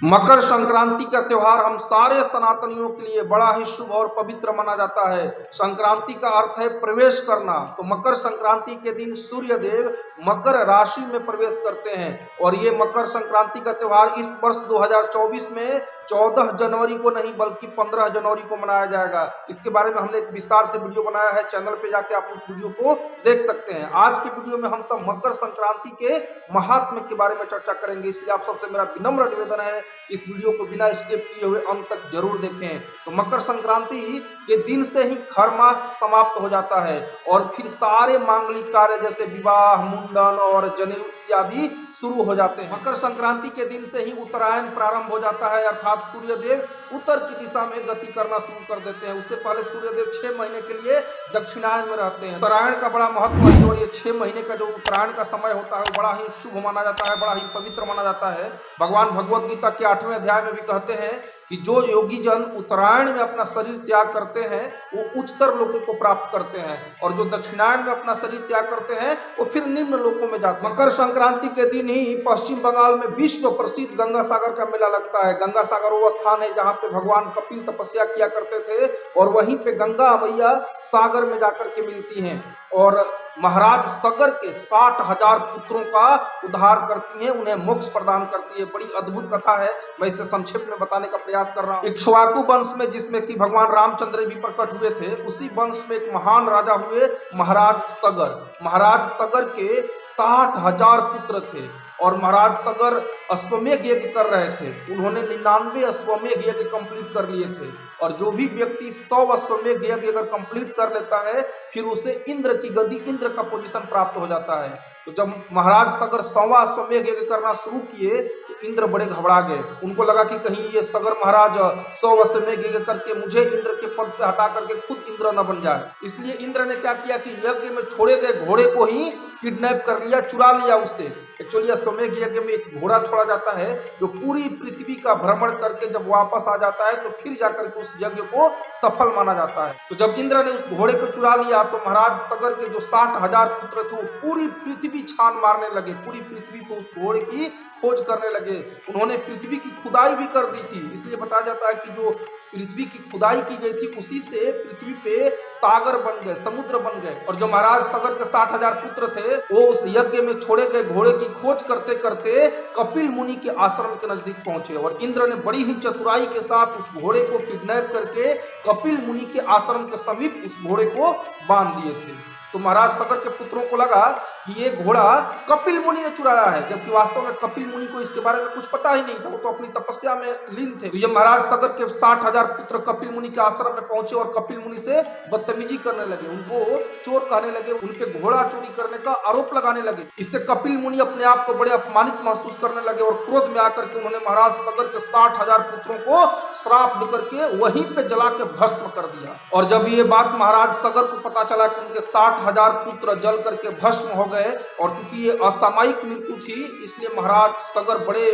मकर संक्रांति का त्योहार हम सारे सनातनियों के लिए बड़ा ही शुभ और पवित्र माना जाता है। संक्रांति का अर्थ है प्रवेश करना। तो मकर संक्रांति के दिन सूर्य देव मकर राशि में प्रवेश करते हैं और ये मकर संक्रांति का त्योहार इस वर्ष 2024 में 14 जनवरी को नहीं बल्कि 15 जनवरी को मनाया जाएगा। इसके बारे में हमने एक विस्तार से वीडियो बनाया है, चैनल पे जाके आप उस वीडियो को देख सकते हैं। आज की वीडियो में हम सब मकर संक्रांति के महात्म्य के बारे में चर्चा करेंगे, इसलिए आप सबसे मेरा विनम्र निवेदन है इस वीडियो को बिना स्किप किए हुए अंत तक जरूर देखें। तो मकर संक्रांति के दिन से ही खरमास समाप्त हो जाता है और फिर सारे मांगलिक कार्य जैसे विवाह, मुंडन और जनेऊ इत्यादि शुरू हो जाते हैं। मकर संक्रांति के दिन से ही उत्तरायण प्रारंभ हो जाता है, अर्थात सूर्यदेव उत्तर की दिशा में गति करना शुरू कर देते हैं। उससे पहले सूर्यदेव 6 महीने के लिए दक्षिणायन में रहते हैं। उत्तरायण का बड़ा महत्व है और ये 6 महीने का जो उत्तरायण का समय होता है वो बड़ा ही शुभ माना जाता है, बड़ा ही पवित्र माना जाता है। भगवान भगवत गीता के 8वें अध्याय में भी कहते हैं कि जो योगी जन उत्तरायण में अपना शरीर त्याग करते हैं वो उच्चतर लोकों को प्राप्त करते हैं और जो दक्षिणायन में अपना शरीर त्याग करते हैं वो फिर निम्न लोकों में जाते हैं। मकर संक्रांति के दिन ही पश्चिम बंगाल में विश्व प्रसिद्ध गंगा सागर का मेला लगता है। गंगा सागर वो स्थान है जहाँ पे भगवान कपिल तपस्या किया करते थे और वहीं पे गंगा मैया सागर में जाकर के मिलती हैं और महाराज सगर के 60,000 पुत्रों का उद्धार करती हैं, उन्हें मोक्ष प्रदान करती है। बड़ी अद्भुत कथा है, मैं इसे संक्षेप में बताने का प्रयास कर रहा हूँ। इक्ष्वाकु वंश में जिसमें कि भगवान रामचंद्र भी प्रकट हुए थे, उसी वंश में एक महान राजा हुए महाराज सगर। महाराज सगर के 60,000 पुत्र थे और महाराज सगर अश्वमेध यज्ञ कर रहे थे। उन्होंने 99 अश्वमेध यज्ञ कंप्लीट कर लिए थे और जो भी व्यक्ति 100 अश्वमेध यज्ञ अगर कंप्लीट कर लेता है फिर उसे इंद्र की गद्दी, इंद्र का पोजीशन प्राप्त हो जाता है। तो जब महाराज सगर 100वां अश्वमेध यज्ञ करना शुरू किए तो इंद्र बड़े घबरा गए। उनको लगा कि कहीं ये सगर महाराज 100 अश्वमेध यज्ञ करके मुझे इंद्र के पद से हटा करके खुद इंद्र न बन जाए। इसलिए इंद्र ने क्या किया कि यज्ञ में छोड़े गए घोड़े को ही किडनैप कर लिया, चुरा लिया उससे। एक्चुअली अश्वमेध यज्ञ में एक घोड़ा छोड़ा जाता है जो पूरी पृथ्वी का भ्रमण करके जब वापस आ जाता है तो फिर जाकर के उस यज्ञ को सफल माना जाता है। तो जब इंद्र ने उस घोड़े को चुरा लिया तो महाराज सगर के जो 60,000 पुत्र थे वो पूरी पृथ्वी छान मारने लगे, पूरी पृथ्वी को उस घोड़े की खोज करने लगे। उन्होंने पृथ्वी की खुदाई भी कर दी थी, इसलिए बताया जाता है कि जो पृथ्वी की खुदाई की गई थी उसी से पृथ्वी पे सागर बन गए, समुद्र बन गए। और जो महाराज सगर के 60,000 पुत्र थे वो उस यज्ञ में छोड़े गए घोड़े की खोज करते करते कपिल मुनि के आश्रम के नजदीक पहुंचे और इंद्र ने बड़ी ही चतुराई के साथ उस घोड़े को किडनैप करके कपिल मुनि के आश्रम के समीप उस घोड़े को बांध दिए थे। तो महाराज सगर के पुत्रों को लगा कि ये घोड़ा कपिल मुनि ने चुराया है, जबकि वास्तव में कपिल मुनि को इसके बारे में कुछ पता ही नहीं था, वो तो अपनी तपस्या में लीन थे। तो ये महाराज सगर के 60,000 पुत्र कपिल मुनि के आश्रम में पहुंचे और कपिल मुनि से बदतमीजी करने लगे, उनको चोर कहने लगे, उनके घोड़ा चोरी करने का आरोप लगाने लगे। इससे कपिल मुनि अपने आप को बड़े अपमानित महसूस करने लगे और क्रोध में आकर के उन्होंने महाराज सगर के 60,000 पुत्रों को श्राप देकर के वहीं पे जला के भस्म कर दिया। और जब ये बात महाराज सगर को पता चला कि उनके 60,000 पुत्र जल करके भस्म हो गए और चूंकि ये असामयिक मृत्यु थी इसलिए महाराज सगर बड़े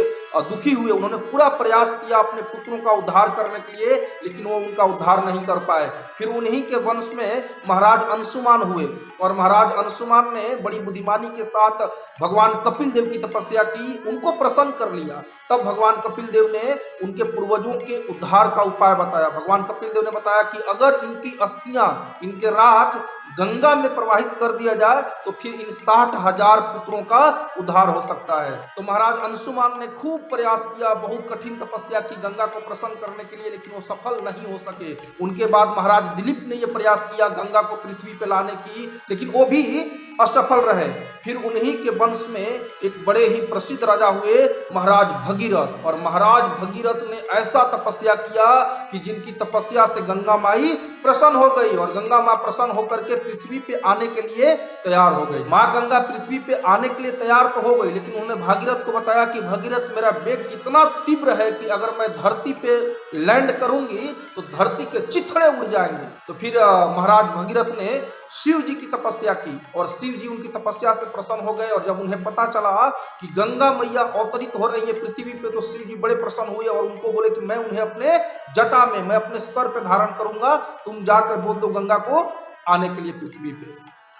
दुखी हुए। उन्होंने पूरा प्रयास किया अपने पुत्रों का उद्धार करने के लिए, लेकिन वो उनका उद्धार नहीं कर पाए। फिर उन्हीं के वंश में महाराज अंशुमान हुए और महाराज अंशुमान ने बड़ी बुद्धिमानी के साथ भगवान कपिल देव की तपस्या की, उनको प्रसन्न कर लिया। तब भगवान कपिल देव ने उनके पूर्वजों के उद्धार का उपाय बताया। भगवान कपिल देव ने बताया कि अगर इनकी अस्थियां, इनके राख गंगा में प्रवाहित कर दिया जाए तो फिर इन 60,000 पुत्रों का उद्धार हो सकता है। तो महाराज अंशुमान ने खूब प्रयास किया, बहुत कठिन तपस्या की गंगा को प्रसन्न करने के लिए, लेकिन वो सफल नहीं हो सके। उनके बाद महाराज दिलीप ने यह प्रयास किया गंगा को पृथ्वी पे लाने की, लेकिन वो भी असफल रहे। फिर उन्हीं के वंश में एक बड़े ही प्रसिद्ध राजा हुए महाराज भगीरथ और महाराज भगीरथ ने ऐसा तपस्या किया कि जिनकी तपस्या से गंगा माई प्रसन्न हो गई और गंगा माँ प्रसन्न होकर के पृथ्वी पे आने के लिए तैयार हो गई। माँ गंगा पृथ्वी पे आने के लिए तैयार तो हो गई, लेकिन उन्होंने भागीरथ को बताया कि भगीरथ मेरा वेग इतना तीव्र है कि अगर मैं धरती पे लैंड करूंगी तो धरती के चिथड़े उड़ जाएंगे। तो फिर महाराज भगीरथ ने शिव जी की तपस्या की और शिव जी उनकी तपस्या से प्रसन्न हो गए। और जब उन्हें पता चला कि गंगा मैया अवतरित हो रही है पृथ्वी पे तो शिव जी बड़े प्रसन्न हुए और उनको बोले कि मैं उन्हें अपने जटा में, मैं अपने सर पे धारण करूंगा, तुम जाकर बोल दो गंगा को आने के लिए पृथ्वी पे।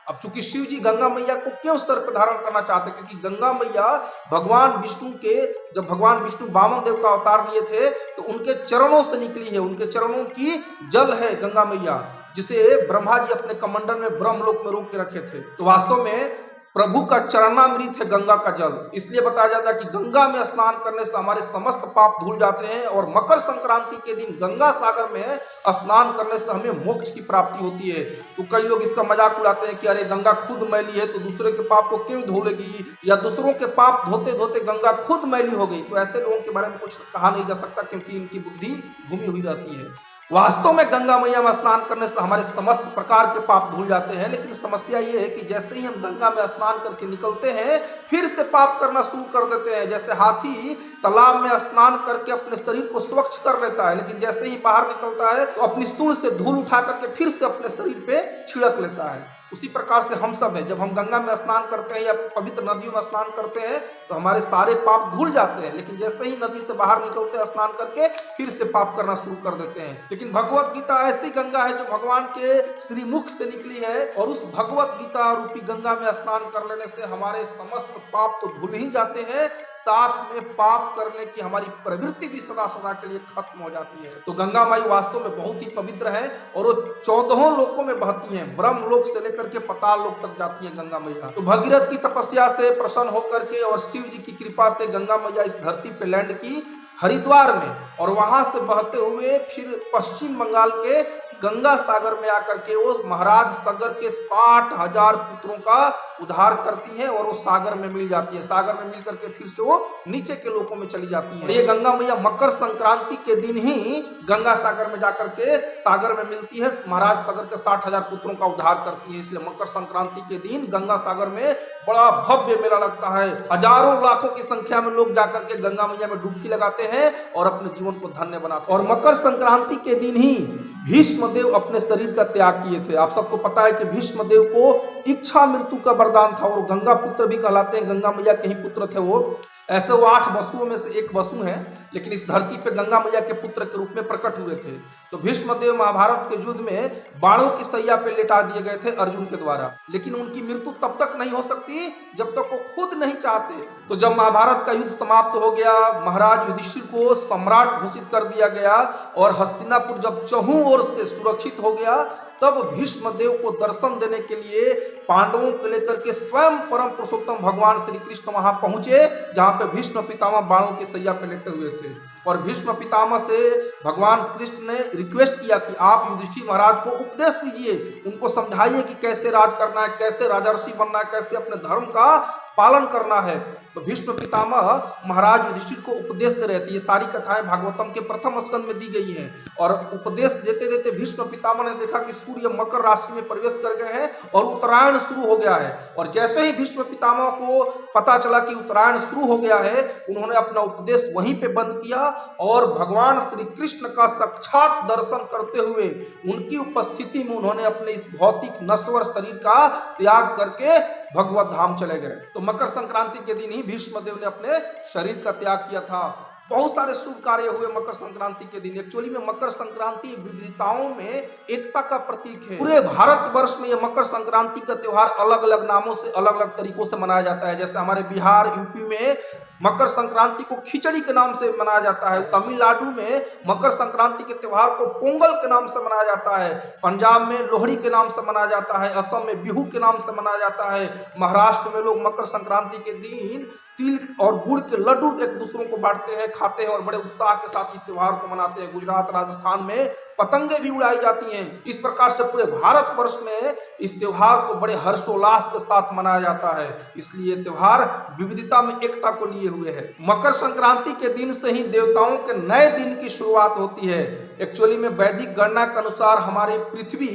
अब चूंकि शिव जी गंगा मैया को क्यों सर पे धारण करना चाहते, क्योंकि गंगा मैया भगवान विष्णु के, जब भगवान विष्णु वामन देव का अवतार लिए थे तो उनके चरणों से निकली है, उनके चरणों की जल है गंगा मैया, जिसे ब्रह्मा जी अपने कमंडल में ब्रह्मलोक में रोक के रखे थे। तो वास्तव में प्रभु का चरणामृत है गंगा का जल। इसलिए बताया जाता है कि गंगा में स्नान करने से हमारे समस्त पाप धुल जाते हैं, और मकर संक्रांति के दिन गंगा सागर में स्नान करने से हमें मोक्ष की प्राप्ति होती है। तो कई लोग इसका मजाक उड़ाते हैं कि अरे गंगा खुद मैली है तो दूसरे के पाप को क्यों धोलेगी, या दूसरों के पाप धोते धोते गंगा खुद मैली हो गई। तो ऐसे लोगों के बारे में कुछ कहा नहीं जा सकता, क्योंकि इनकी बुद्धि घूमी हुई रहती है। वास्तव में गंगा मैया में स्नान करने से हमारे समस्त प्रकार के पाप धुल जाते हैं, लेकिन समस्या ये है कि जैसे ही हम गंगा में स्नान करके निकलते हैं फिर से पाप करना शुरू कर देते हैं। जैसे हाथी तालाब में स्नान करके अपने शरीर को स्वच्छ कर लेता है, लेकिन जैसे ही बाहर निकलता है तो अपनी सूंड से धूल उठा करके फिर से अपने शरीर पे छिड़क लेता है। उसी प्रकार से हम सब हैं, जब हम गंगा में स्नान करते हैं या पवित्र नदियों में स्नान करते हैं तो हमारे सारे पाप धुल जाते हैं, लेकिन जैसे ही नदी से बाहर निकलते हैं स्नान करके फिर से पाप करना शुरू कर देते हैं। लेकिन भगवत गीता ऐसी गंगा है जो भगवान के श्रीमुख से निकली है, और उस भगवत गीता रूपी गंगा में स्नान कर लेने से हमारे समस्त पाप तो धुल ही जाते हैं, साथ में पाप करने की हमारी प्रवृत्ति भी सदा सदा के लिए खत्म हो जाती है। तो गंगा माई वास्तव में बहुत ही पवित्र है, और वो 14 लोकों में बहती हैं, ब्रह्म लोक से लेकर के पाताल लोक तक जाती है गंगा मैया। तो भगीरथ की तपस्या से प्रसन्न होकर के और शिव जी की कृपा से गंगा मैया इस धरती पे लैंड की हरिद्वार में, और वहां से बहते हुए फिर पश्चिम बंगाल के गंगा सागर में आकर के वो महाराज सगर के 60,000 पुत्रों का उद्धार करती है, और वो सागर में मिल जाती है। सागर में मिल करके फिर से वो नीचे के लोकों में चली जाती है। ये गंगा मैया मकर संक्रांति के दिन ही गंगा सागर में जाकर के सागर में मिलती है, महाराज सगर के 60,000 पुत्रों का उद्धार करती है। इसलिए मकर संक्रांति के दिन गंगा सागर में बड़ा भव्य मेला लगता है। हजारों लाखों की संख्या में लोग जाकर के गंगा मैया में डुबकी लगाते हैं और अपने जीवन को धन्य बनाते हैं। और मकर संक्रांति के दिन ही भीष्मदेव अपने शरीर का त्याग किए थे। आप सबको पता है कि भीष्मदेव को इच्छा मृत्यु का वरदान था, और गंगा पुत्र भी कहलाते हैं, गंगा मैया के ही पुत्र थे वो। ऐसे वो 8 वसुओं में से एक वसु हैं, लेकिन इस धरती पे गंगा मैया के पुत्र के रूप में प्रकट हुए थे। तो भीष्मदेव महाभारत के युद्ध में बाणों की सैया पे लेटा दिए गए थे अर्जुन के द्वारा, लेकिन उनकी मृत्यु तब तक नहीं हो सकती जब तक वो खुद नहीं चाहते। तो जब महाभारत का युद्ध समाप्त हो गया, महाराज युधिष्ठिर को सम्राट घोषित कर दिया गया, और हस्तिनापुर जब चहुं ओर से सुरक्षित हो गया, तब भीष्मदेव को दर्शन देने के लिए पांडवों को लेकर के स्वयं परम पुरुषोत्तम भगवान श्री कृष्ण वहां पहुंचे, जहां पे भीष्म पितामह बाणों की सैया पे लेटे हुए थे। और भीष्म पितामह से भगवान कृष्ण ने रिक्वेस्ट किया कि आप युधिष्ठिर महाराज को उपदेश दीजिए, उनको समझाइए कि कैसे राज करना है, कैसे राजर्षि बनना है, कैसे अपने धर्म का पालन करना है। तो भीष्म पितामह महाराज युधिष्ठिर को उपदेश दे रहे थे। ये सारी कथाएं भागवतम के प्रथम स्कंद में दी गई हैं। और उपदेश देते देते भीष्म पितामह ने देखा कि सूर्य मकर राशि में प्रवेश कर गए हैं और उत्तरायण शुरू हो गया है। और जैसे ही भीष्म पितामह को पता चला कि उत्तरायण शुरू हो गया है, उन्होंने अपना उपदेश वहीं पे बंद किया, और भगवान श्री कृष्ण का साक्षात दर्शन करते हुए उनकी उपस्थिति में उन्होंने अपने इस भौतिक नश्वर शरीर का त्याग करके भगवत धाम चले गए। तो मकर संक्रांति के दिन ही भीष्मदेव ने अपने शरीर का त्याग किया था। बहुत सारे शुभ कार्य हुए मकर संक्रांति के दिन। एक्चुअली में मकर संक्रांति विविधताओं में एकता का प्रतीक है। पूरे भारतवर्ष में यह मकर संक्रांति का त्योहार अलग अलग नामों से, अलग अलग तरीकों से मनाया जाता है। जैसे हमारे बिहार, यूपी में मकर संक्रांति को खिचड़ी के नाम से मनाया जाता है। तमिलनाडु में मकर संक्रांति के त्योहार को पोंगल के नाम से मनाया जाता है। पंजाब में लोहड़ी के नाम से मनाया जाता है। असम में बिहू के नाम से मनाया जाता है। महाराष्ट्र में लोग मकर संक्रांति के दिन तिल और गुड़ के लड्डू एक दूसरों को बांटते हैं, खाते हैं और बड़े उत्साह के साथ इस त्योहार को मनाते हैं। गुजरात, राजस्थान में पतंगे भी उड़ाई जाती हैं। इस प्रकार से पूरे भारतवर्ष में इस त्योहार को बड़े हर्षोल्लास के साथ मनाया जाता है। इसलिए त्योहार विविधता में एकता को लिए हुए है। मकर संक्रांति के दिन से ही देवताओं के नए दिन की शुरुआत होती है। एक्चुअली में वैदिक गणना के अनुसार हमारे पृथ्वी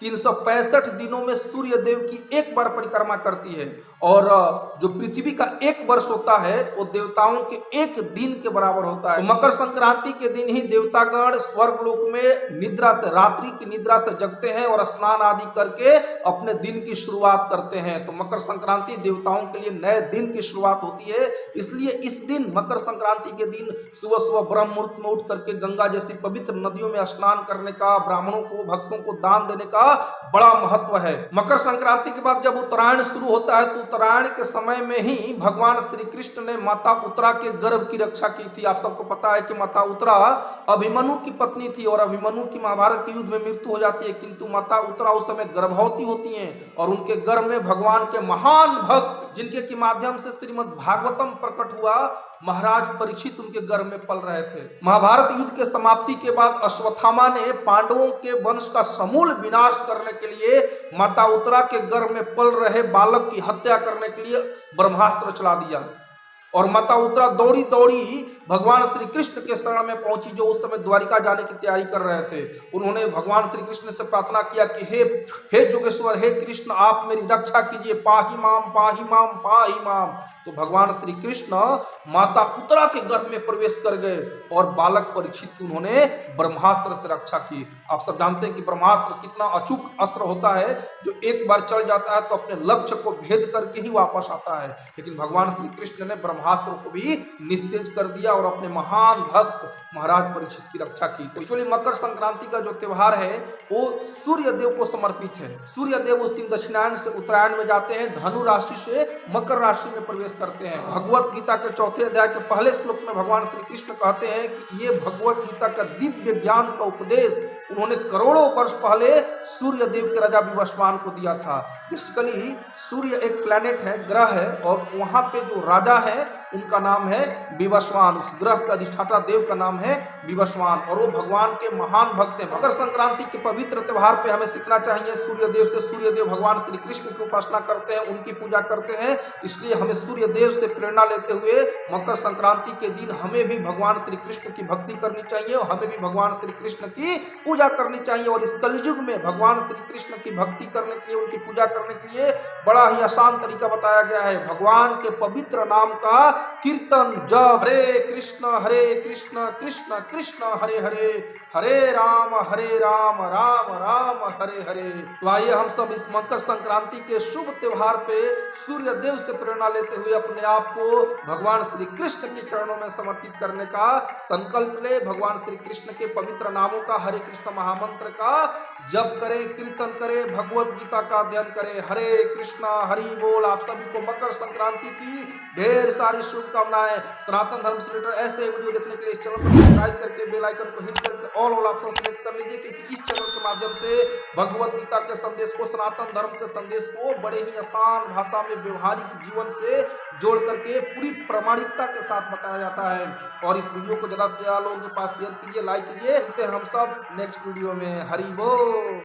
365 दिनों में सूर्य देव की एक बार परिक्रमा करती है, और जो पृथ्वी का एक वर्ष होता है वो देवताओं के एक दिन के बराबर होता है। तो मकर संक्रांति के दिन ही देवतागण स्वर्गलोक में निद्रा से, रात्रि की निद्रा से जगते हैं और स्नान आदि करके अपने दिन की शुरुआत करते हैं। तो मकर संक्रांति देवताओं के लिए नए दिन की शुरुआत होती है। इसलिए इस दिन मकर संक्रांति के दिन सुबह सुबह ब्रह्म मुहूर्त में उठ करके गंगा जैसी पवित्र नदियों में स्नान करने का, ब्राह्मणों को, भक्तों को दान देने का बड़ा महत्व है। मकर संक्रांति के बाद जब उत्तरायण शुरू होता है तो उत्तरायण के समय में ही भगवान श्री कृष्ण ने माता उत्तरा के गर्भ की रक्षा की थी। आप सबको पता है कि माता उत्तरा अभिमन्यु की पत्नी थी और अभिमन्यु की महाभारत के युद्ध में मृत्यु हो जाती है, किंतु माता उत्तरा उस समय गर्भवती होती हैं और उनके गर्भ में भगवान के महान भक्त, जिनके के माध्यम से श्रीमद् भागवतम प्रकट हुआ, महाराज परीक्षित उनके गर्भ में पल रहे थे। महाभारत युद्ध के समाप्ति के बाद अश्वत्थामा ने पांडवों के वंश का समूल विनाश करने के लिए माता उत्तरा के गर्भ में पल रहे बालक की हत्या करने के लिए ब्रह्मास्त्र चला दिया और माता उत्तरा दौड़ी दौड़ी भगवान श्री कृष्ण के शरण में पहुंची, जो उस समय द्वारिका जाने की तैयारी कर रहे थे। उन्होंने भगवान श्री कृष्ण से प्रार्थना किया कि हे जोगेश्वर, हे कृष्ण, आप मेरी रक्षा कीजिए, पाहि माम पाहि माम पाहि माम। तो भगवान श्री कृष्ण माता उत्तरा के गर्भ में प्रवेश कर गए और बालक परीक्षित की उन्होंने ब्रह्मास्त्र से रक्षा की। आप सब जानते हैं कि ब्रह्मास्त्र कितना अचूक अस्त्र होता है, जो एक बार चल जाता है तो अपने लक्ष्य को भेद करके ही वापस आता है। लेकिन भगवान श्री कृष्ण ने ब्रह्मास्त्र को भी निस्तेज कर दिया और अपने महान भक्त महाराज परीक्षित की रक्षा की। तो एक्चुअली मकर संक्रांति का जो त्योहार है वो सूर्य देव को समर्पित है। सूर्य देव उस दिन दक्षिणायन से उत्तरायण में जाते हैं, धनु राशि से मकर राशि में प्रवेश करते हैं। भगवत गीता के 4थे अध्याय के पहले श्लोक में भगवान श्री कृष्ण कहते हैं कि ये भगवत गीता का दिव्य ज्ञान का उपदेश उन्होंने करोड़ों वर्ष पहले सूर्य देव के राजा विवस्वान को दिया था। बेसिकली सूर्य एक प्लैनेट है, ग्रह है, और वहां पे जो राजा है उनका नाम है विवस्वान। उस ग्रह का अधिष्ठाता देव का नाम है विवस्वान और वो भगवान के महान भक्त हैं। मकर संक्रांति के पवित्र त्योहार पे हमें सीखना चाहिए सूर्य देव से। सूर्य देव भगवान श्री कृष्ण की उपासना करते हैं, उनकी पूजा करते हैं, इसलिए हमें सूर्य देव से प्रेरणा लेते हुए मकर संक्रांति के दिन हमें भी भगवान श्री कृष्ण की भक्ति करनी चाहिए और हमें भी भगवान श्री कृष्ण की पूजा करनी चाहिए। और इस कलयुग में भगवान श्री कृष्ण की भक्ति करने के लिए, उनकी पूजा करने के लिए बड़ा ही आसान तरीका बताया गया है। भगवान के पवित्र नाम का कीर्तन जप, हरे कृष्ण कृष्ण कृष्ण हरे हरे, हरे राम राम राम हरे हरे। तो आइए हम सब इस मकर संक्रांति के शुभ त्योहार पे सूर्य देव से प्रेरणा लेते हुए अपने आप को भगवान श्री कृष्ण के चरणों में समर्पित करने का संकल्प ले। भगवान श्री कृष्ण के पवित्र नामों का, हरे कृष्ण महामंत्र का जप करे, कीर्तन करे, भगवत गीता का अध्ययन करे। हरे कृष्णा, हरि बोल। आप सभी को मकर संक्रांति की ढेर सारी शुभकामनाएं। सनातन धर्म से रिलेटेड ऐसे वीडियो देखने के लिए इस चैनल को सब्सक्राइब करके बेल आइकन को हिट करके ऑल ऑप्शन सेलेक्ट कर लीजिए, क्योंकि इस चैनल के माध्यम से भगवत गीता के संदेश को, सनातन धर्म के संदेश को बड़े ही आसान भाषा में व्यवहारिक जीवन से जोड़ करके पूरी प्रामाणिकता के साथ बताया जाता है। और इस वीडियो को ज्यादा से ज्यादा लोगों के पास शेयर कीजिए, लाइक कीजिए। मिलते हैं हम सब नेक्स्ट वीडियो में। हरि बोल।